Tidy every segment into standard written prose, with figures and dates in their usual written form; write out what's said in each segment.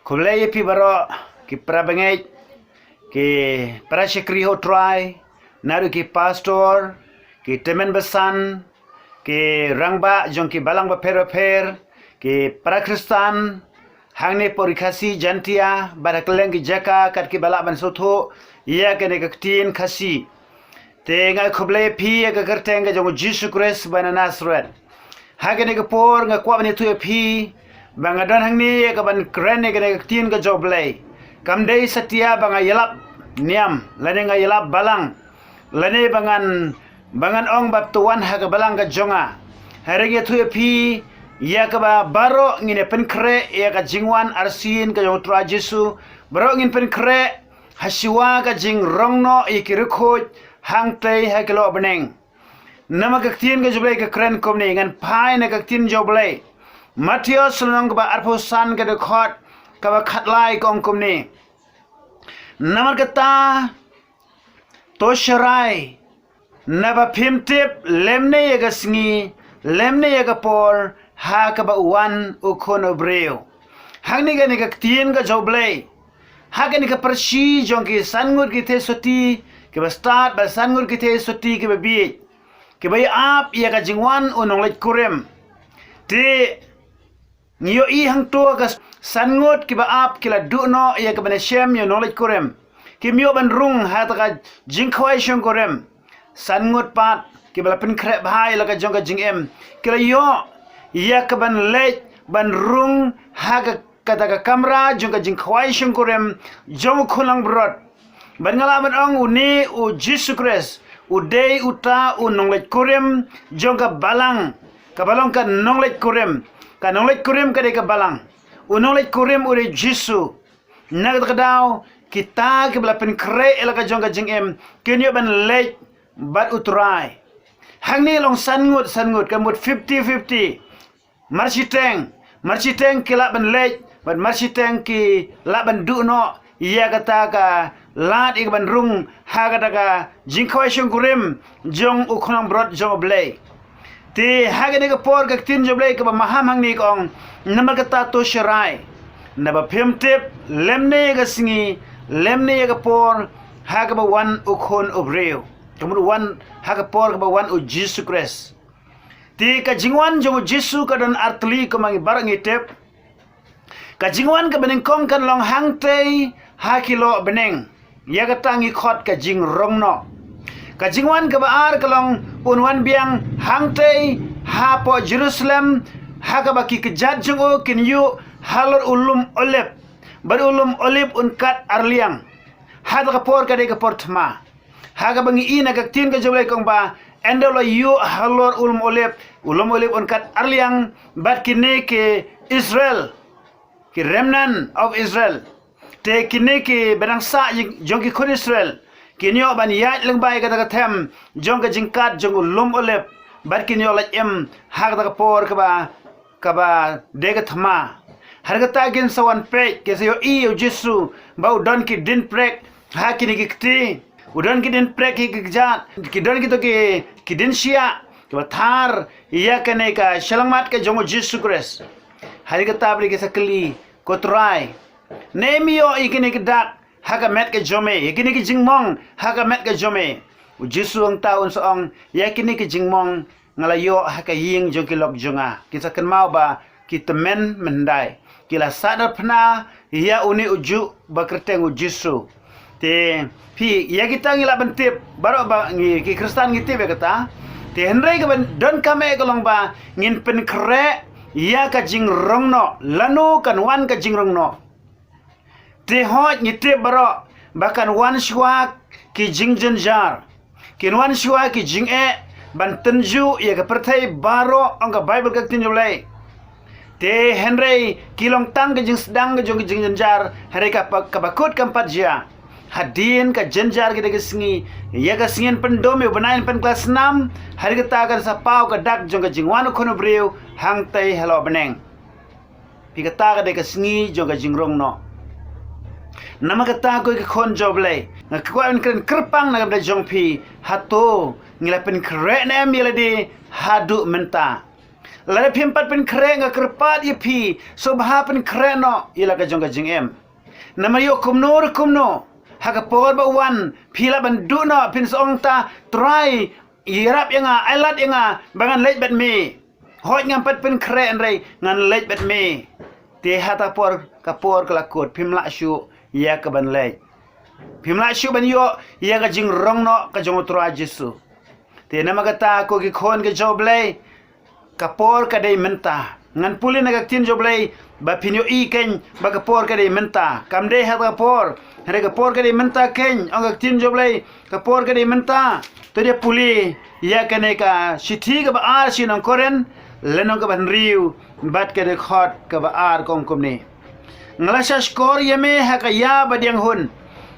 Kulay pi baro ki prabangay ki parashikri ho try naru ki pastor ki temen besan ki rangba jong ki balang ba per ki para Kristan hangne porikasi jantia barakleng ki jaka kat ki balak ban sotho iya kene kaktin khasi te ngai khuble pi ka kerteng ga jong Jesus Christ bana Nazareth hagene ga por nga kwa bani tu pi banga dan hangni ka ban krene ga kaktin ga joblay kamdei setia banga yelap niam lane nga yelap balang lane bangan ong bab tuan ha ga balang ga jonga harege tu pi ya ka ba baro ngine penkre ya ka jingwan arsin ka jong tra Jesu baro ngin penkre hasiwa ka jing rongno ikirkhoj hangtei ha kilo beneng nama kaktin ga joblay ka kren komni ngan pai na kaktin joblay Matius nang ba arposan ka de khot ka ba khatlai kong komni nama kata tosharai naba pimtip lemne ya ga singi lemne ya ga por ha ka ba wan ukono breu hangni ga ni kaktin ga joblay haga ni ka persi jong ki sangur ki the soti ke ba start ba sangur ki the soti ke ba bi ke ba ap ya ka jingwan unong let kurem te ngiyo i hang to ka sangut ke ba ap kila du no ya ka bana shem yo knowledge kurem ke mio ban rung ha ta ka jingkhwai shong kurem sangut pat ke ba pen kre bhai la ka jong ka jing em kila yo ya ka ban let ban rung ha ka kata ka kamera jong ka jing khwai shong kurem jong khulang brot ban ngala ban ong uni u Jesus Christ u dei uta u nonglet kurem jong ka balang ka nonglet kurem ka nonglet kurem ka de ka balang u nonglet kurem u de Jesus nag ka daw kita ke bala pen kre ela ka jong ka jing em kenyo ban let bat utrai hangni long sangut ka mut 50-50 marsi teng kila ban let ban marsi teng ki la ban du no iya kata ka lat ik ban rung ha kata ka jingkhwai shong kurim jong ukhonang brot jong blay ti ha ga ka por ka tin joblay ka ba maham hang ni kong nama kata to sharai na ba pimtip lemne ga singi lemne ga por ha ga ba wan ukhon obreu kamur wan ha ga por ka ba wan u Jesus Christ ti ka jingwan jong Jesus ka dan artli ko mangi barang itep ka jingwan ka beneng kong kan long hangtei ha kilo beneng ya ka tangi khot ka jing rongno ka jingwan ka baar ka long unwan biang hangtei ha po Jerusalem ha ka baki kejat jong o kin yu halor ulum olip bar ulum olip unkat arliang ha ka por ka de ka por thma ha ka bangi ina ka tin ka joblay kong ba endolo yu halor ulum olip unkat arliang bat kine ke Israel ki remnant of Israel te kine ki benangsa jong ki khon Israel kinyo ban yat leng bai ka ta them jong ka jingkat jong lum olep bar kinyo la em ha ka por ka ba de ka thma har ka ta gin sawan pre ke se yo i yo Jesu ba udon ki din prek ha kini ki kti udon ki din prek ki jat ki don ki to ki din sia ka thar iya kane ka shalangmat ka jong Jesu Christ har ka ta bri ke sakli kotrai nemio ikini kedak haka met ke jome ikini ke jingmong haka met ke jome Jesu ang taon soong yakini ke jingmong ngalayo haka ying jong kilok jonga kita kenmau ba kita men mendai kila sadar pna ya uni uju bakerteng u Jesu te pi ya kita ngila bentip baro ba ngi ki Kristen ngiti be kata te henry ka ban don kame kolong ba ngin pen kre ya ka jing rongno lanu kan wan ka jing rongno te hot ngite baro bakan wan shwa ki jing jenjar kin wan shwa ki jing ban tenju ya ka perthai baro ang ka bible ka tin joblay te henry kilong tang ka jing sedang ka jing jenjar hari ka bakut kampat ja hadin ka jenjar kita ke singi ya ka singin pendome benain pen kelas 6 hari kita ka sa pau ka dak jong ka jingwan khono breu hang tai hello beneng pi ka ta ka de ka singi jong ka jingrong no nama ka ta ko ka khon joblay na ko an kren kerpang na ka jong pi hato ngila pen kre na mi ladi hadu menta Lada pim pat pen kre nga kerpat ye pi. So bah pen kre no ila ka jong ka jing em. Nama yo kumno. Haka por ba wan pila ban du no pin song ta try irap yang ailat yang bangan lej bat me. Hoi ngam pat pen kre anrei ngan lej bat me. Te hata por kapor kelakut pim la shu ya ka ban lej. Pim la shu ban yo ya ka jing rong no ka jong tra Jesu. Te nama kata ko ki khon ke joblei kapor ka dei menta. Ngan puli na tin joblei ba pinyo I ken ba kapor ka dei menta. Kam dei ha kapor. Hare kapor ka dei menta ken ang tin joblei kapor ka dei menta. To dia puli ya kene ka sithi ka ba ar sin ang koren lenong ka ban riu bat ka de khot ka ba ar kom kom ni. Ngalasa skor yeme ha ka ya ba diang hun.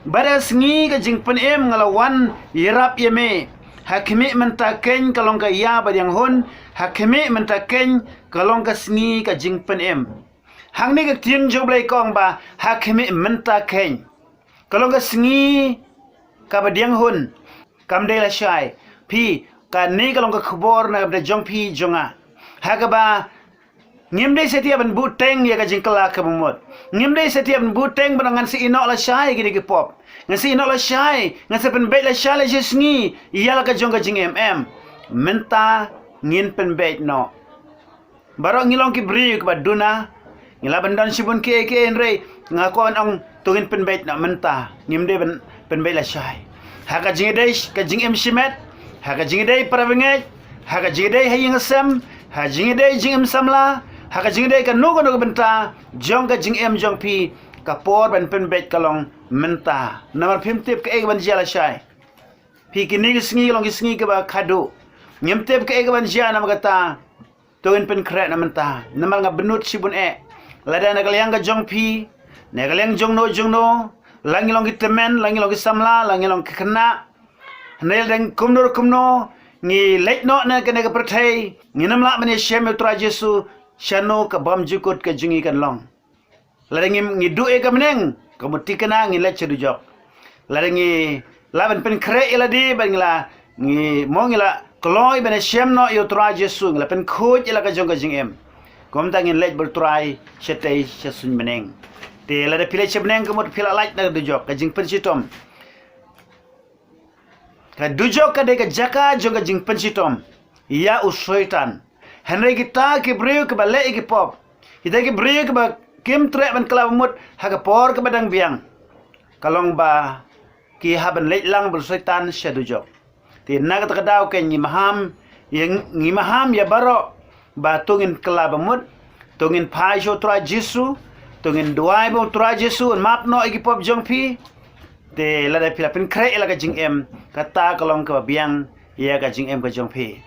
Badas ngi ka jing pen em ngalawan yirap yeme. Hakimi mentaken kalong ka ya ba diang hun. Hakimi mentaken kalong ka sngi ka jing pen em. Hang ni ka tin joblei kong ba hakimi mentaken. Kalong ka sngi ka ba diang hun. Kam de la shai pi ka ni kalong ka khbor na da jong pi jonga. Hagaba ngimde setiap ban buteng ya ka jing kala ka bumot. Ngimde setiap ban buteng banangan si inok la shai gidi ki pop. Ngasi inok la shai ngasi pen bet la shai la jesngi ya ka jong ka jing em. Menta ngin pen bet no. Barok ngilong ki bri ka baduna ngila bandan sibun ke enre ngakon ang tungin pen bet no menta ngimde ban pen bet la shai. Haka jingidai ka jing em shimet, haka jingidai parabenget, haka jingidai haying asam, ha jingidai jing em samla, haka jingidai ka nugo benta, jong ka jing em jong pi, ka por ban pen bet kalong menta. Namar pim tip ka ban jala shai. Pi kini singi long singi ka ba kado. Nyem tip ka ban jana magata. Tuin pen kret na menta. Namal nga benut sibun Lada nagalyang ka jong pi, nagalyang jong no. Langi long temen, langi long samla, langi long kena. Nail deng kumno ngi late no na kene ka perthai. Ngi namla mani shem tra Jesu shano ka bam jukut ka jingi kan long. Ladengi ngi du ka meneng, kamuti kana ngi late chedu jok. Ladengi laban pen kre ila di ban ngila ngi mong ila kloi ben shem no yo tra Jesu ngila pen khoj ila ka jong ka jing em. Kom ta ngi late ber trai chetai chesun meneng. Te la de pile chebneng kemut pila light na dujok ka jing pensitom. Ka dujok ka de ka jaka jong ka jing pensitom. Ya usoitan. Henry kita ki breu ke bale ki pop. Kita ki breu ke ba kim tre ban kala mut ha ka por ke badang biang. Kalong ba ki haban leit lang bersoitan sya dujok. Te na ka daw ken ngi maham ya baro ba tungin kala bamut tungin pai jo tra Jesu. Tungin duai bo tra Jesu map no igi pop jong pi te la da pila pen kre la ka jing em kata kalong ka biang ya ka jing em ka jong pi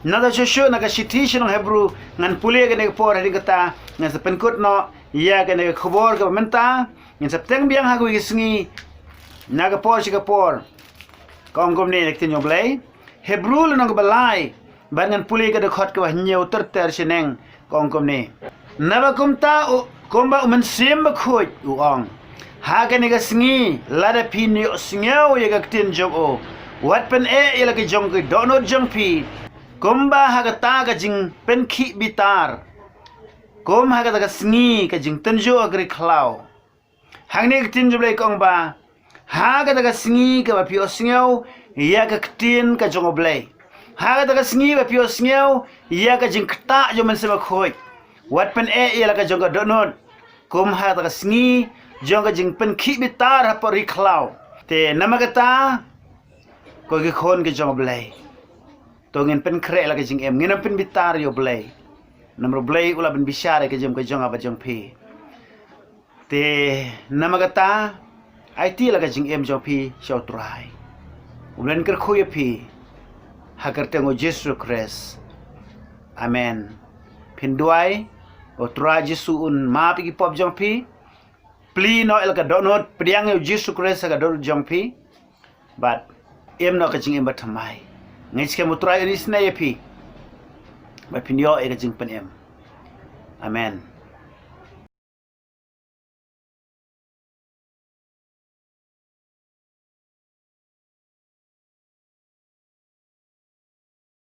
na da shosho na ka shiti shinong Hebrew ngan puli ka ne por hadi kata ngan sa pen kut no ya ka ne khobor ka menta ngan sa teng biang ha ko gisngi na ka por shi ka por kong kom ne lek tin yoblei Hebrew lo nang balai ban ngan puli ka de khot ka nyeu ter shineng kong kom ne na ba kum ta Komba umensim bakhoy uong. Haga ni gasngi lada pini osngeu ye gaktin jong o. Wat pen ila ki jong ki dono jong pi. Komba haga ta ga jing pen ki bitar. Kom haga ta gasngi ka jing tenjo agri klau. Hang ni gaktin joblei kongba. Haga ta gasngi ka ba pi osngeu ya gaktin ka jong oblei. Haga ta gasngi ba pi osngeu ya ka jing kta jo men se bakhoy. Wat pen ila ka jong ka dono. Kum ha ta sngi jong ka jing pen ki bitar ha por iklau te namagata ko ki khon ke jong blai to ngin pen kre la ka jing em ngin pen bitar yo blai namro blai ula ben bishare ke jong aba jong pi te namagata IT la ka jing em jong pi shau trai ulen ker khoye pi ha ker tengo Jesu Christ amen pinduai o tra Jesu un ma pi pop jong pi pli no el ka donot priang yo Jesu Christ ka do jong pi but em no ka jing em bathamai ngai ske mo tra iris na ye pi ba pinyo e ka jing pen em amen